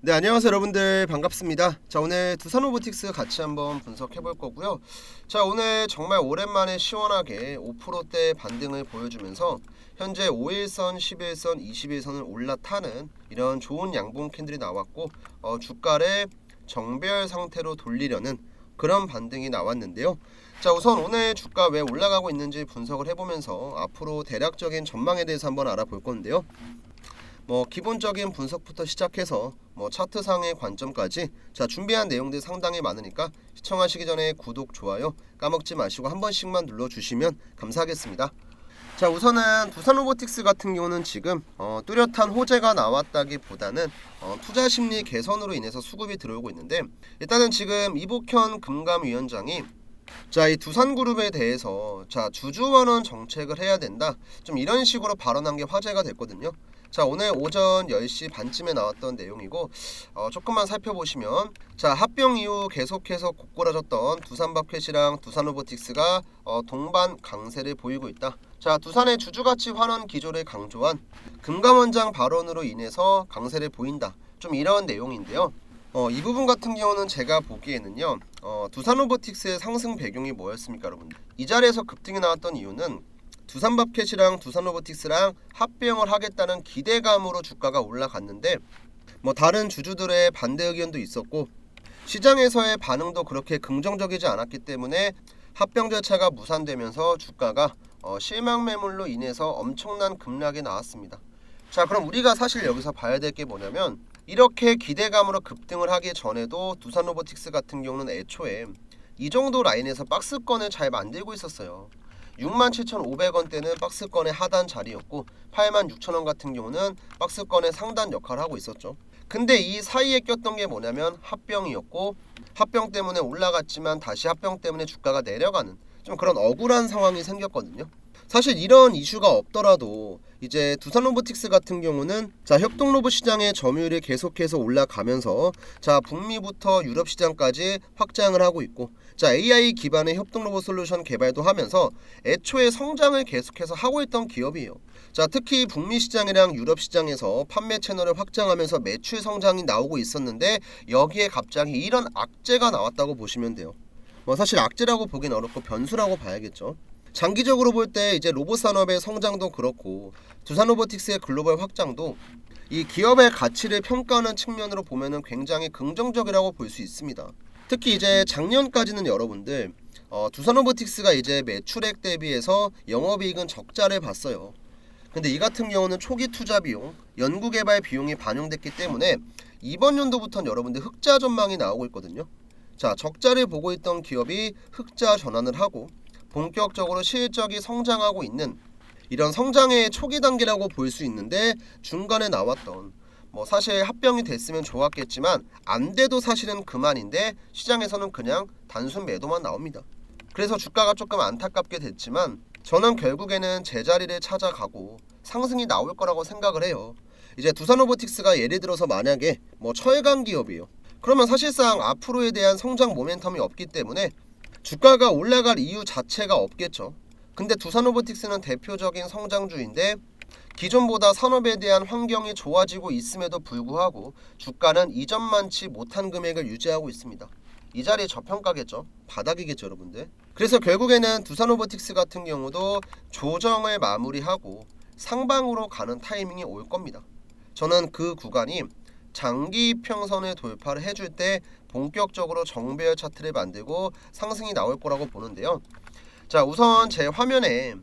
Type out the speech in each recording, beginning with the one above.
네, 안녕하세요 여러분들, 반갑습니다. 자, 오늘 두산로보틱스 같이 한번 분석해 볼 거고요. 자, 오늘 정말 오랜만에 시원하게 5%대 반등을 보여주면서 현재 5일선, 10일선, 20일선을 올라타는 이런 좋은 양봉 캔들이 나왔고, 주가를 정배열 상태로 돌리려는 그런 반등이 나왔는데요. 자, 우선 오늘 주가 왜 올라가고 있는지 분석을 해보면서 앞으로 대략적인 전망에 대해서 한번 알아볼 건데요. 기본적인 분석부터 시작해서 차트상의 관점까지 준비한 내용들 상당히 많으니까 시청하시기 전에 구독, 좋아요 까먹지 마시고 한 번씩만 눌러주시면 감사하겠습니다. 자, 우선은 두산로보틱스 같은 경우는 지금 뚜렷한 호재가 나왔다기보다는 투자 심리 개선으로 인해서 수급이 들어오고 있는데, 일단은 지금 이복현 금감위원장이 이 두산그룹에 대해서 주주원원 정책을 해야 된다, 좀 이런 식으로 발언한 게 화제가 됐거든요. 자, 오늘 오전 10시 반쯤에 나왔던 내용이고, 조금만 살펴보시면 합병 이후 계속해서 고꾸라졌던 두산바켓이랑 두산로보틱스가 동반 강세를 보이고 있다. 자, 두산의 주주가치 환원 기조를 강조한 금감원장 발언으로 인해서 강세를 보인다, 좀 이런 내용인데요. 이 부분 같은 경우는 제가 보기에는요, 두산로보틱스의 상승 배경이 뭐였습니까, 여러분? 이 자리에서 급등이 나왔던 이유는 두산바켓이랑 두산로보틱스랑 합병을 하겠다는 기대감으로 주가가 올라갔는데, 다른 주주들의 반대 의견도 있었고 시장에서의 반응도 그렇게 긍정적이지 않았기 때문에 합병 절차가 무산되면서 주가가 실망 매물로 인해서 엄청난 급락이 나왔습니다. 자, 그럼 우리가 사실 여기서 봐야 될 게 뭐냐면, 이렇게 기대감으로 급등을 하기 전에도 두산로보틱스 같은 경우는 애초에 이 정도 라인에서 박스권을 잘 만들고 있었어요. 67,500원대는 박스권의 하단 자리였고 86,000원 같은 경우는 박스권의 상단 역할을 하고 있었죠. 근데 이 사이에 꼈던 게 뭐냐면 합병이었고, 합병 때문에 올라갔지만 다시 합병 때문에 주가가 내려가는 좀 그런 억울한 상황이 생겼거든요. 사실 이런 이슈가 없더라도 이제 두산로보틱스 같은 경우는 협동로봇 시장의 점유율이 계속해서 올라가면서 북미부터 유럽 시장까지 확장을 하고 있고, AI 기반의 협동로봇 솔루션 개발도 하면서 애초에 성장을 계속해서 하고 있던 기업이에요. 특히 북미 시장이랑 유럽 시장에서 판매 채널을 확장하면서 매출 성장이 나오고 있었는데, 여기에 갑자기 이런 악재가 나왔다고 보시면 돼요. 사실 악재라고 보긴 어렵고 변수라고 봐야겠죠. 장기적으로 볼 때 이제 로봇 산업의 성장도 그렇고 두산로보틱스의 글로벌 확장도 이 기업의 가치를 평가하는 측면으로 보면은 굉장히 긍정적이라고 볼 수 있습니다. 특히 이제 작년까지는 여러분들 두산로보틱스가 이제 매출액 대비해서 영업이익은 적자를 봤어요. 근데 이 같은 경우는 초기 투자 비용, 연구개발 비용이 반영됐기 때문에 이번 연도부터는 여러분들 흑자 전망이 나오고 있거든요. 적자를 보고 있던 기업이 흑자 전환을 하고 본격적으로 실적이 성장하고 있는 이런 성장의 초기 단계라고 볼 수 있는데, 중간에 나왔던 사실 합병이 됐으면 좋았겠지만 안 돼도 사실은 그만인데 시장에서는 그냥 단순 매도만 나옵니다. 그래서 주가가 조금 안타깝게 됐지만 저는 결국에는 제자리를 찾아가고 상승이 나올 거라고 생각을 해요. 이제 두산로보틱스가 예를 들어서 만약에 철강 기업이에요. 그러면 사실상 앞으로에 대한 성장 모멘텀이 없기 때문에 주가가 올라갈 이유 자체가 없겠죠. 근데 두산로보틱스는 대표적인 성장주인데 기존보다 산업에 대한 환경이 좋아지고 있음에도 불구하고 주가는 이전만치 못한 금액을 유지하고 있습니다. 이 자리에 저평가겠죠. 바닥이겠죠, 여러분들. 그래서 결국에는 두산로보틱스 같은 경우도 조정을 마무리하고 상방으로 가는 타이밍이 올 겁니다. 저는 그 구간이 장기 이평선을 돌파를 해줄 때 본격적으로 정배열 차트를 만들고 상승이 나올 거라고 보는데요. 자, 우선 제 화면에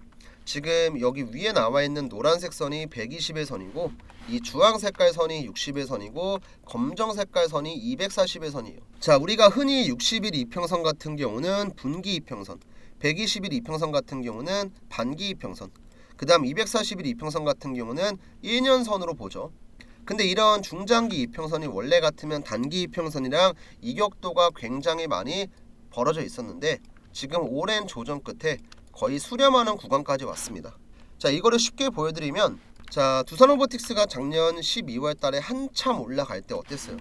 지금 여기 위에 나와 있는 노란색 선이 120의 선이고, 이 주황 색깔 선이 60의 선이고, 검정 색깔 선이 240의 선이에요. 자, 우리가 흔히 60일 이평선 같은 경우는 분기 이평선, 120일 이평선 같은 경우는 반기 이평선, 그 다음 240일 이평선 같은 경우는 1년선으로 보죠. 근데 이런 중장기 이평선이 원래 같으면 단기 이평선이랑 이격도가 굉장히 많이 벌어져 있었는데, 지금 오랜 조정 끝에 거의 수렴하는 구간까지 왔습니다. 자, 이거를 쉽게 보여드리면, 두산로보틱스가 작년 12월 달에 한참 올라갈 때 어땠어요?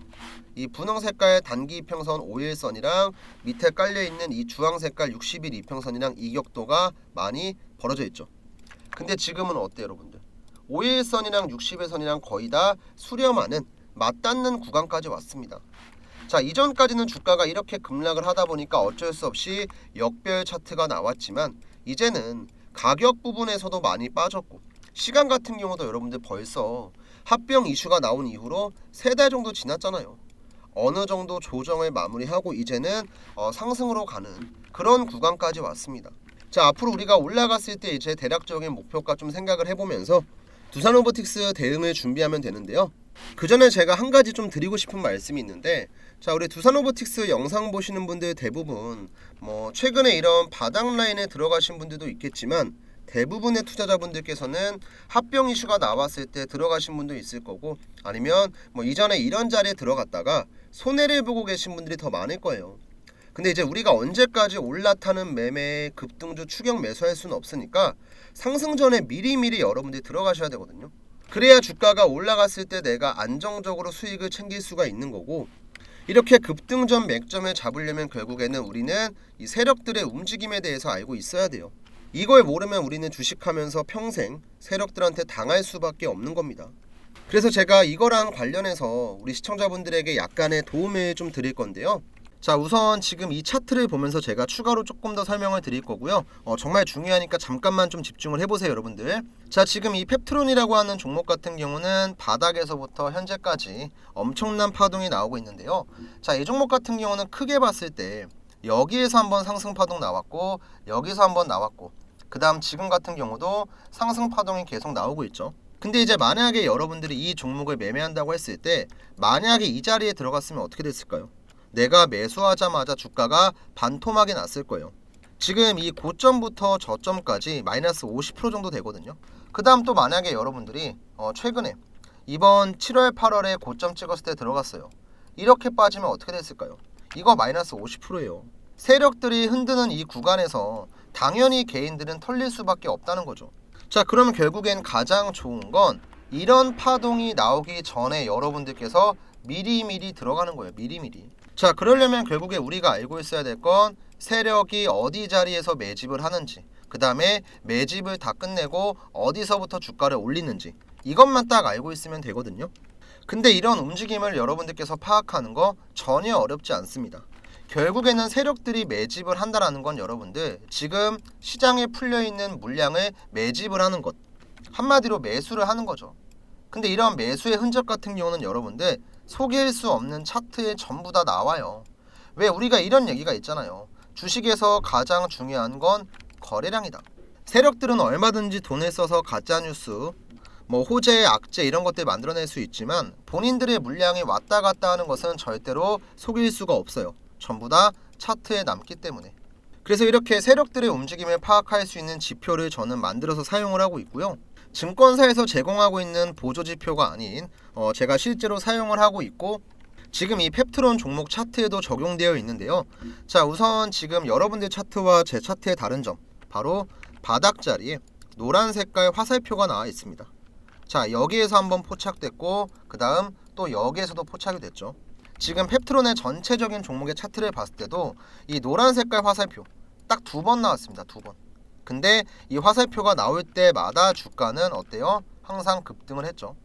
이 분홍 색깔 단기 이평선 5일선이랑 밑에 깔려있는 이 주황 색깔 60일 이평선이랑 이격도가 많이 벌어져 있죠. 근데 지금은 어때요, 여러분들? 5일선이랑 60일선이랑 거의 다 수렴하는 맞닿는 구간까지 왔습니다. 자, 이전까지는 주가가 이렇게 급락을 하다 보니까 어쩔 수 없이 역별 차트가 나왔지만 이제는 가격 부분에서도 많이 빠졌고, 시간 같은 경우도 여러분들 벌써 합병 이슈가 나온 이후로 3달 정도 지났잖아요. 어느 정도 조정을 마무리하고 이제는 상승으로 가는 그런 구간까지 왔습니다. 자, 앞으로 우리가 올라갔을 때 이제 대략적인 목표가 좀 생각을 해보면서 두산로보틱스 대응을 준비하면 되는데요. 그 전에 제가 한 가지 좀 드리고 싶은 말씀이 있는데, 자, 우리 두산로보틱스 영상 보시는 분들 대부분 최근에 이런 바닥 라인에 들어가신 분들도 있겠지만, 대부분의 투자자분들께서는 합병 이슈가 나왔을 때 들어가신 분도 있을 거고, 아니면 이전에 이런 자리에 들어갔다가 손해를 보고 계신 분들이 더 많을 거예요. 근데 이제 우리가 언제까지 올라타는 매매에 급등주 추격 매수할 수는 없으니까 상승 전에 미리미리 여러분들이 들어가셔야 되거든요. 그래야 주가가 올라갔을 때 내가 안정적으로 수익을 챙길 수가 있는 거고, 이렇게 급등 전 맥점을 잡으려면 결국에는 우리는 이 세력들의 움직임에 대해서 알고 있어야 돼요. 이걸 모르면 우리는 주식하면서 평생 세력들한테 당할 수밖에 없는 겁니다. 그래서 제가 이거랑 관련해서 우리 시청자분들에게 약간의 도움을 좀 드릴 건데요. 자, 우선 지금 이 차트를 보면서 제가 추가로 조금 더 설명을 드릴 거고요. 정말 중요하니까 잠깐만 좀 집중을 해보세요, 여러분들. 자, 지금 이 펩트론이라고 하는 종목 같은 경우는 바닥에서부터 현재까지 엄청난 파동이 나오고 있는데요. 자, 이 종목 같은 경우는 크게 봤을 때 여기에서 한번 상승 파동 나왔고, 여기서 한번 나왔고, 그 다음 지금 같은 경우도 상승 파동이 계속 나오고 있죠. 근데 이제 만약에 여러분들이 이 종목을 매매한다고 했을 때 만약에 이 자리에 들어갔으면 어떻게 됐을까요? 내가 매수하자마자 주가가 반토막이 났을 거예요. 지금 이 고점부터 저점까지 마이너스 50% 정도 되거든요. 그 다음 또 만약에 여러분들이 최근에 이번 7월 8월에 고점 찍었을 때 들어갔어요. 이렇게 빠지면 어떻게 됐을까요? 이거 마이너스 50%예요. 세력들이 흔드는 이 구간에서 당연히 개인들은 털릴 수밖에 없다는 거죠. 자, 그러면 결국엔 가장 좋은 건 이런 파동이 나오기 전에 여러분들께서 미리미리 들어가는 거예요. 미리미리. 자, 그러려면 결국에 우리가 알고 있어야 될 건 세력이 어디 자리에서 매집을 하는지, 그 다음에 매집을 다 끝내고 어디서부터 주가를 올리는지, 이것만 딱 알고 있으면 되거든요. 근데 이런 움직임을 여러분들께서 파악하는 거 전혀 어렵지 않습니다. 결국에는 세력들이 매집을 한다라는 건 여러분들 지금 시장에 풀려있는 물량을 매집을 하는 것, 한마디로 매수를 하는 거죠. 근데 이런 매수의 흔적 같은 경우는 여러분들 속일 수 없는 차트에 전부 다 나와요. 왜 우리가 이런 얘기가 있잖아요. 주식에서 가장 중요한 건 거래량이다. 세력들은 얼마든지 돈을 써서 가짜뉴스, 호재, 악재 이런 것들 만들어낼 수 있지만 본인들의 물량이 왔다 갔다 하는 것은 절대로 속일 수가 없어요. 전부 다 차트에 남기 때문에. 그래서 이렇게 세력들의 움직임을 파악할 수 있는 지표를 저는 만들어서 사용을 하고 있고요. 증권사에서 제공하고 있는 보조지표가 아닌 제가 실제로 사용을 하고 있고, 지금 이 펩트론 종목 차트에도 적용되어 있는데요. 자, 우선 지금 여러분들 차트와 제 차트의 다른 점, 바로 바닥 자리에 노란 색깔 화살표가 나와 있습니다. 자, 여기에서 한번 포착됐고, 그 다음 또 여기에서도 포착이 됐죠. 지금 펩트론의 전체적인 종목의 차트를 봤을 때도 이 노란 색깔 화살표 딱 2번 나왔습니다. 2번. 근데 이 화살표가 나올 때마다 주가는 어때요? 항상 급등을 했죠.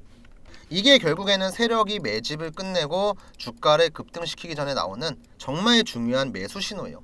이게 결국에는 세력이 매집을 끝내고 주가를 급등시키기 전에 나오는 정말 중요한 매수 신호예요.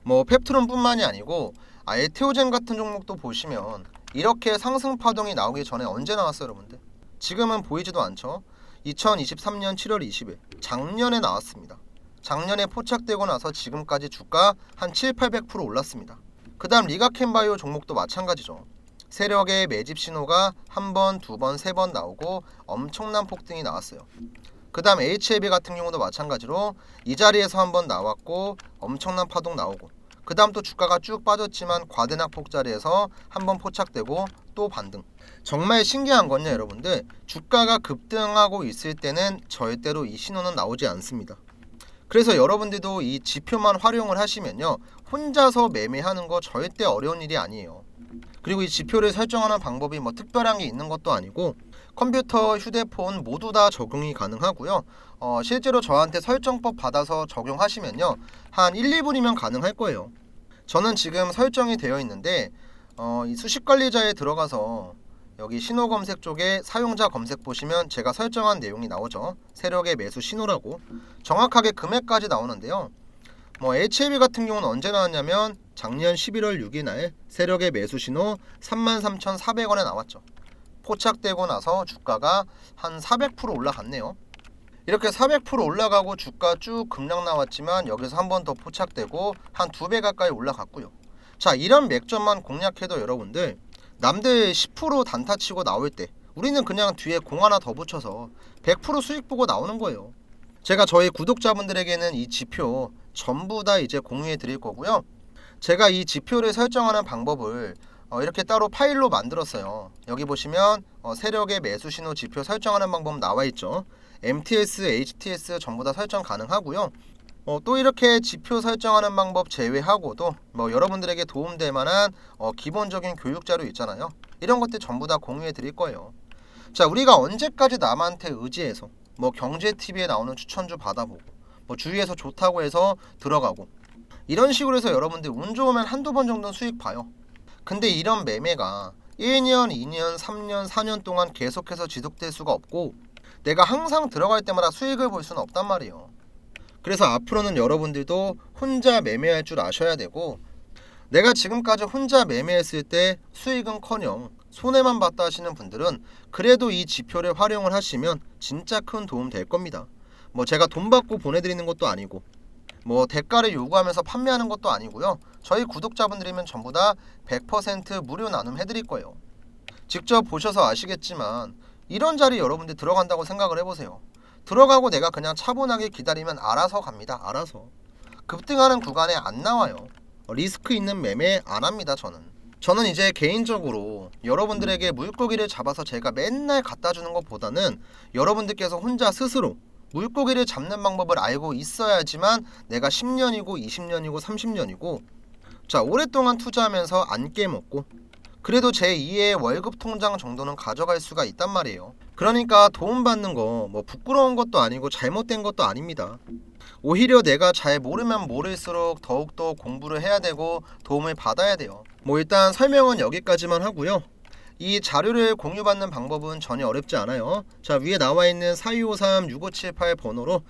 펩트론뿐만이 아니고 에티오젠 같은 종목도 보시면 이렇게 상승 파동이 나오기 전에 언제 나왔어요, 여러분들? 지금은 보이지도 않죠. 2023년 7월 20일 작년에 나왔습니다. 작년에 포착되고 나서 지금까지 주가 한 7,800% 올랐습니다. 그 다음 리가켄바이오 종목도 마찬가지죠. 세력의 매집 신호가 한 번, 2번, 3번 나오고 엄청난 폭등이 나왔어요. 그 다음 HLB 같은 경우도 마찬가지로 이 자리에서 한번 나왔고 엄청난 파동 나오고, 그 다음 또 주가가 쭉 빠졌지만 과대낙폭 자리에서 한번 포착되고 또 반등. 정말 신기한 건요, 여러분들, 주가가 급등하고 있을 때는 절대로 이 신호는 나오지 않습니다. 그래서 여러분들도 이 지표만 활용을 하시면요, 혼자서 매매하는 거 절대 어려운 일이 아니에요. 그리고 이 지표를 설정하는 방법이 특별한 게 있는 것도 아니고 컴퓨터, 휴대폰 모두 다 적용이 가능하고요. 실제로 저한테 설정법 받아서 적용하시면요, 한 1, 2분이면 가능할 거예요. 저는 지금 설정이 되어 있는데 이 수식관리자에 들어가서 여기 신호 검색 쪽에 사용자 검색 보시면 제가 설정한 내용이 나오죠. 세력의 매수 신호라고 정확하게 금액까지 나오는데요. HLB 같은 경우는 언제 나왔냐면 작년 11월 6일 날 세력의 매수 신호 33,400원에 나왔죠. 포착되고 나서 주가가 한 400% 올라갔네요. 이렇게 400% 올라가고 주가 쭉 급락 나왔지만 여기서 한 번 더 포착되고 한 2배 가까이 올라갔고요. 자, 이런 맥점만 공략해도 여러분들 남들 10% 단타 치고 나올 때 우리는 그냥 뒤에 공 하나 더 붙여서 100% 수익 보고 나오는 거예요. 제가 저희 구독자분들에게는 이 지표 전부 다 이제 공유해 드릴 거고요. 제가 이 지표를 설정하는 방법을 이렇게 따로 파일로 만들었어요. 여기 보시면 세력의 매수 신호 지표 설정하는 방법 나와 있죠. MTS, HTS 전부 다 설정 가능하고요. 또 이렇게 지표 설정하는 방법 제외하고도 여러분들에게 도움될 만한 기본적인 교육 자료 있잖아요. 이런 것들 전부 다 공유해 드릴 거예요. 자, 우리가 언제까지 남한테 의지해서 경제TV에 나오는 추천주 받아보고 주위에서 좋다고 해서 들어가고 이런 식으로 해서 여러분들 운 좋으면 한두 번 정도는 수익 봐요. 근데 이런 매매가 1년, 2년, 3년, 4년 동안 계속해서 지속될 수가 없고 내가 항상 들어갈 때마다 수익을 볼 수는 없단 말이에요. 그래서 앞으로는 여러분들도 혼자 매매할 줄 아셔야 되고 내가 지금까지 혼자 매매했을 때 수익은커녕 손해만 봤다 하시는 분들은 그래도 이 지표를 활용을 하시면 진짜 큰 도움 될 겁니다. 제가 돈 받고 보내드리는 것도 아니고 대가를 요구하면서 판매하는 것도 아니고요. 저희 구독자분들이면 전부 다 100% 무료 나눔 해드릴 거예요. 직접 보셔서 아시겠지만 이런 자리 여러분들 들어간다고 생각을 해보세요. 들어가고 내가 그냥 차분하게 기다리면 알아서 갑니다. 알아서. 급등하는 구간에 안 나와요. 리스크 있는 매매 안 합니다. 저는 이제 개인적으로 여러분들에게 물고기를 잡아서 제가 맨날 갖다 주는 것보다는 여러분들께서 혼자 스스로 물고기를 잡는 방법을 알고 있어야지만 내가 10년이고 20년이고 30년이고 자, 오랫동안 투자하면서 안 깨먹고 그래도 제 2의 월급 통장 정도는 가져갈 수가 있단 말이에요. 그러니까 도움받는 거 부끄러운 것도 아니고 잘못된 것도 아닙니다. 오히려 내가 잘 모르면 모를수록 더욱더 공부를 해야 되고 도움을 받아야 돼요. 일단 설명은 여기까지만 하고요. 이 자료를 공유받는 방법은 전혀 어렵지 않아요. 자, 위에 나와 있는 4253-6578 번호로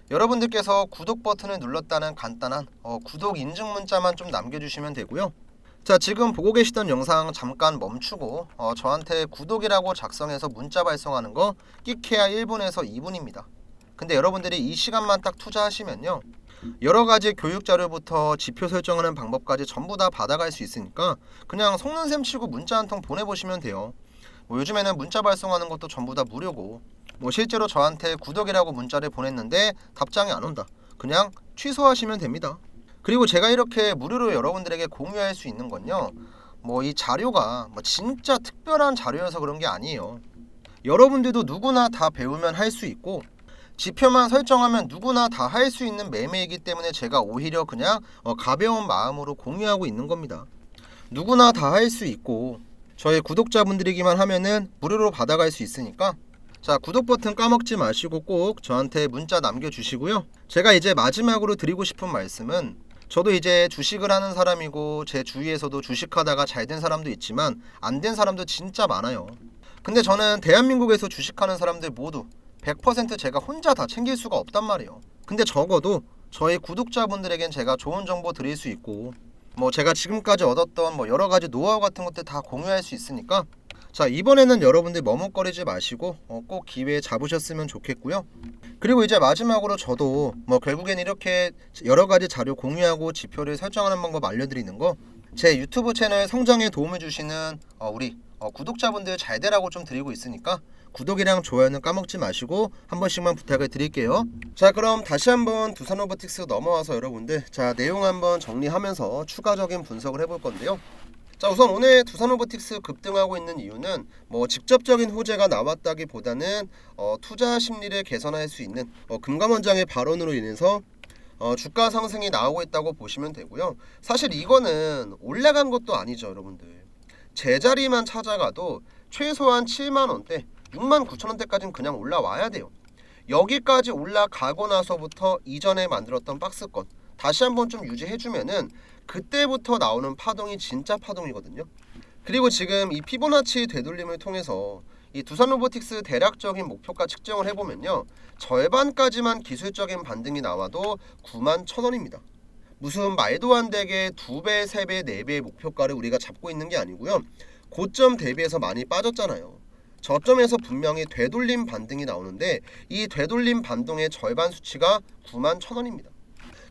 여러분들께서 구독 버튼을 눌렀다는 간단한 구독 인증 문자만 좀 남겨주시면 되고요. 자, 지금 보고 계시던 영상 잠깐 멈추고 저한테 구독이라고 작성해서 문자 발송하는 거 끼케야 1분에서 2분입니다. 근데 여러분들이 이 시간만 딱 투자하시면요, 여러가지 교육 자료부터 지표 설정하는 방법까지 전부 다 받아갈 수 있으니까 그냥 속는 셈 치고 문자 한 통 보내보시면 돼요. 요즘에는 문자 발송하는 것도 전부 다 무료고 실제로 저한테 구독이라고 문자를 보냈는데 답장이 안 온다, 그냥 취소하시면 됩니다. 그리고 제가 이렇게 무료로 여러분들에게 공유할 수 있는 건요, 이 자료가 진짜 특별한 자료여서 그런 게 아니에요. 여러분들도 누구나 다 배우면 할 수 있고 지표만 설정하면 누구나 다 할 수 있는 매매이기 때문에 제가 오히려 그냥 가벼운 마음으로 공유하고 있는 겁니다. 누구나 다 할 수 있고 저희 구독자분들이기만 하면은 무료로 받아갈 수 있으니까 자, 구독 버튼 까먹지 마시고 꼭 저한테 문자 남겨주시고요. 제가 이제 마지막으로 드리고 싶은 말씀은 저도 이제 주식을 하는 사람이고 제 주위에서도 주식하다가 잘 된 사람도 있지만 안 된 사람도 진짜 많아요. 근데 저는 대한민국에서 주식하는 사람들 모두 100% 제가 혼자 다 챙길 수가 없단 말이에요. 근데 적어도 저희 구독자분들에겐 제가 좋은 정보 드릴 수 있고 제가 지금까지 얻었던 여러가지 노하우 같은 것들 다 공유할 수 있으니까 자, 이번에는 여러분들 머뭇거리지 마시고 꼭 기회 잡으셨으면 좋겠고요. 그리고 이제 마지막으로 저도 결국엔 이렇게 여러가지 자료 공유하고 지표를 설정하는 방법 알려드리는 거 제 유튜브 채널 성장에 도움을 주시는 우리 구독자분들 잘 되라고 좀 드리고 있으니까 구독이랑 좋아요는 까먹지 마시고 한 번씩만 부탁을 드릴게요. 자, 그럼 다시 한번 두산로보틱스 넘어와서 여러분들 자, 내용 한번 정리하면서 추가적인 분석을 해볼 건데요. 자, 우선 오늘 두산로보틱스 급등하고 있는 이유는 직접적인 호재가 나왔다기보다는 투자 심리를 개선할 수 있는 금감원장의 발언으로 인해서 주가 상승이 나오고 있다고 보시면 되고요. 사실 이거는 올라간 것도 아니죠, 여러분들. 제자리만 찾아가도 최소한 7만원대 69,000원대까지는 그냥 올라와야 돼요. 여기까지 올라가고 나서부터 이전에 만들었던 박스권 다시 한번 좀 유지해주면은 그때부터 나오는 파동이 진짜 파동이거든요. 그리고 지금 이 피보나치 되돌림을 통해서 이 두산로보틱스 대략적인 목표가 측정을 해보면요, 절반까지만 기술적인 반등이 나와도 91,000원입니다. 무슨 말도 안 되게 2배, 3배, 4배의 목표가를 우리가 잡고 있는 게 아니고요, 고점 대비해서 많이 빠졌잖아요. 저점에서 분명히 되돌림 반등이 나오는데 이 되돌림 반등의 절반 수치가 91,000원입니다.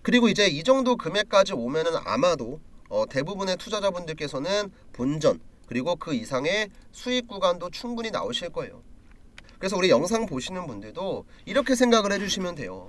그리고 이제 이 정도 금액까지 오면은 아마도 대부분의 투자자분들께서는 본전 그리고 그 이상의 수익 구간도 충분히 나오실 거예요. 그래서 우리 영상 보시는 분들도 이렇게 생각을 해주시면 돼요.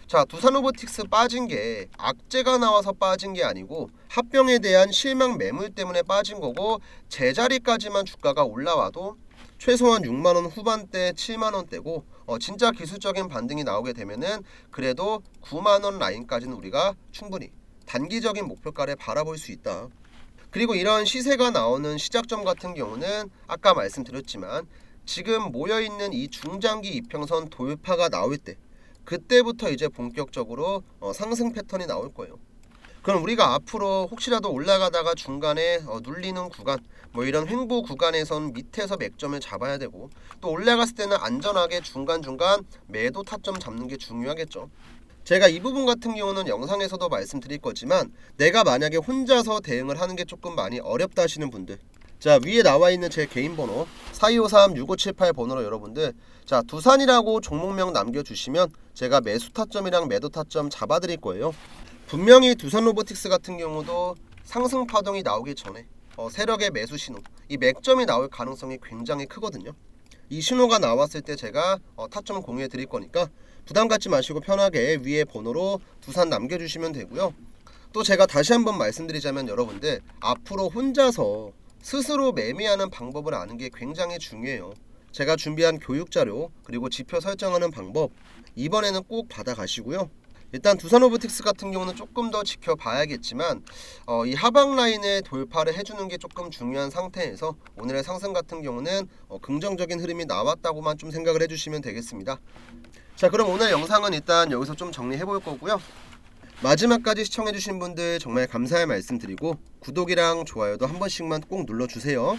자, 두산로보틱스 빠진 게 악재가 나와서 빠진 게 아니고 합병에 대한 실망 매물 때문에 빠진 거고, 제자리까지만 주가가 올라와도 최소한 6만원 후반대 7만원대고 진짜 기술적인 반등이 나오게 되면은 그래도 9만원 라인까지는 우리가 충분히 단기적인 목표가를 바라볼 수 있다. 그리고 이런 시세가 나오는 시작점 같은 경우는 아까 말씀드렸지만 지금 모여있는 이 중장기 이평선 돌파가 나올 때, 그때부터 이제 본격적으로 상승 패턴이 나올 거예요. 그럼 우리가 앞으로 혹시라도 올라가다가 중간에 눌리는 구간, 뭐 이런 횡보 구간에선 밑에서 맥점을 잡아야 되고, 또 올라갔을 때는 안전하게 중간중간 매도 타점 잡는 게 중요하겠죠. 제가 이 부분 같은 경우는 영상에서도 말씀드릴 거지만 내가 만약에 혼자서 대응을 하는 게 조금 많이 어렵다 하시는 분들, 자, 위에 나와 있는 제 개인 번호 4253-6578 번호로 여러분들, 자, 두산이라고 종목명 남겨주시면 제가 매수 타점이랑 매도 타점 잡아드릴 거예요. 분명히 두산로보틱스 같은 경우도 상승 파동이 나오기 전에 세력의 매수 신호, 이 맥점이 나올 가능성이 굉장히 크거든요. 이 신호가 나왔을 때 제가 타점 공유해 드릴 거니까 부담 갖지 마시고 편하게 위에 번호로 두산 남겨주시면 되고요. 또 제가 다시 한번 말씀드리자면 여러분들, 앞으로 혼자서 스스로 매매하는 방법을 아는 게 굉장히 중요해요. 제가 준비한 교육자료 그리고 지표 설정하는 방법 이번에는 꼭 받아가시고요. 일단 두산로보틱스 같은 경우는 조금 더 지켜봐야겠지만 이 하방 라인을 돌파를 해주는 게 조금 중요한 상태에서 오늘의 상승 같은 경우는 긍정적인 흐름이 나왔다고만 좀 생각을 해주시면 되겠습니다. 자, 그럼 오늘 영상은 일단 여기서 좀 정리해 볼 거고요. 마지막까지 시청해 주신 분들 정말 감사의 말씀 드리고 구독이랑 좋아요도 한 번씩만 꼭 눌러주세요.